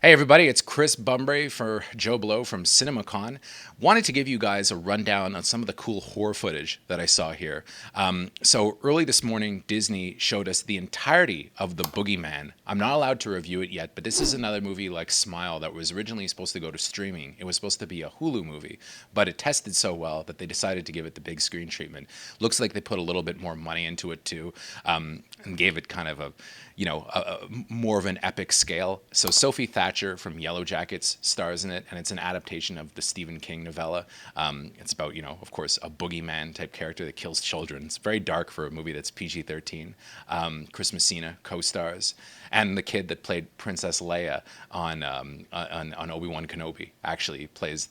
Hey everybody, it's Chris Bumbray for JoBlo from Cinemacon. Wanted to give you guys a rundown on some of the cool horror footage that I saw here. So early this morning, Disney showed us the entirety of The Boogeyman. I'm not allowed to review it yet, but this is another movie like Smile that was originally supposed to go to streaming. It was supposed to be a Hulu movie, but it tested so well that they decided to give it the big screen treatment. Looks like they put a little bit more money into it too, and gave it kind of a more of an epic scale. So Sophie Thatcher from Yellow Jackets stars in it, and it's an adaptation of the Stephen King novella. It's about, of course, a boogeyman type character that kills children. It's very dark for a movie that's PG-13. Chris Messina co-stars, and the kid that played Princess Leia on Obi-Wan Kenobi actually plays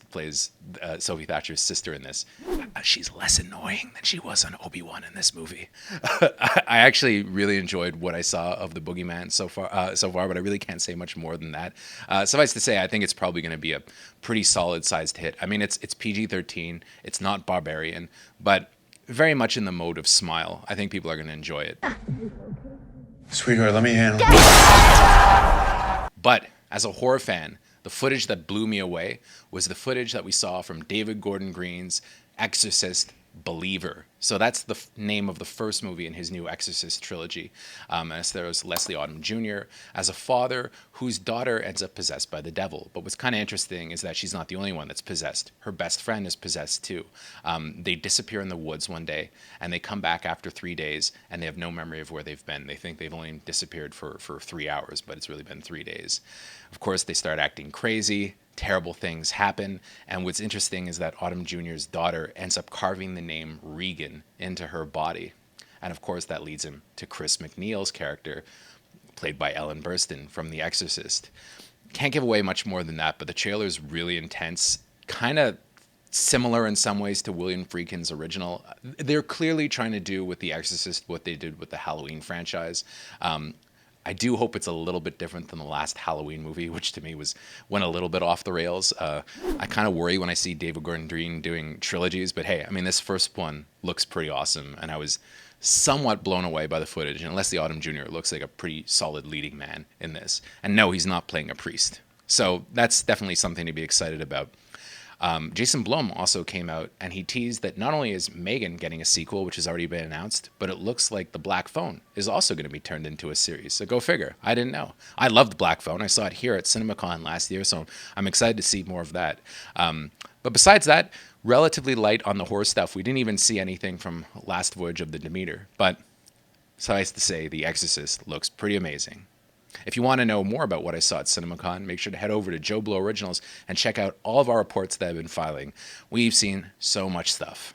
Sophie Thatcher's sister in this. She's less annoying than she was on Obi-Wan in this movie. I actually really enjoyed what I saw of the Boogeyman so far, but I really can't say much more than that. Suffice to say, I think it's probably going to be a pretty solid-sized hit. I mean, it's PG-13. It's not barbarian, but very much in the mode of Smile. I think people are going to enjoy it. Sweetheart, let me handle it. But as a horror fan, the footage that blew me away was the footage that we saw from David Gordon Green's Exorcist Believer. So that's the name of the first movie in his new Exorcist trilogy. As there was Leslie Odom Jr. as a father whose daughter ends up possessed by the devil. But what's kind of interesting is that she's not the only one that's possessed. Her best friend is possessed too. They disappear in the woods one day, and they come back after 3 days, and they have no memory of where they've been. They think they've only disappeared for 3 hours, but it's really been 3 days. Of course, they start acting crazy. Terrible things happen, and what's interesting is that Autumn Jr.'s daughter ends up carving the name Regan into her body, and of course that leads him to Chris McNeil's character, played by Ellen Burstyn from The Exorcist. Can't give away much more than that, but the trailer is really intense, kind of similar in some ways to William Friedkin's original. They're clearly trying to do with The Exorcist what they did with the Halloween franchise. I do hope it's a little bit different than the last Halloween movie, which to me went a little bit off the rails. I kind of worry when I see David Gordon Green doing trilogies, but hey, I mean, this first one looks pretty awesome, and I was somewhat blown away by the footage, and Leslie Odom Jr. looks like a pretty solid leading man in this. And no, he's not playing a priest. So that's definitely something to be excited about. Jason Blum also came out, and he teased that not only is Megan getting a sequel, which has already been announced, but it looks like The Black Phone is also going to be turned into a series. So go figure. I didn't know. I loved Black Phone. I saw it here at Cinemacon last year, so I'm excited to see more of that. But besides that, relatively light on the horror stuff. We didn't even see anything from Last Voyage of the Demeter, but suffice to say, The Exorcist looks pretty amazing. If you want to know more about what I saw at Cinemacon, make sure to head over to JoBlo Originals and check out all of our reports that I've been filing. We've seen so much stuff.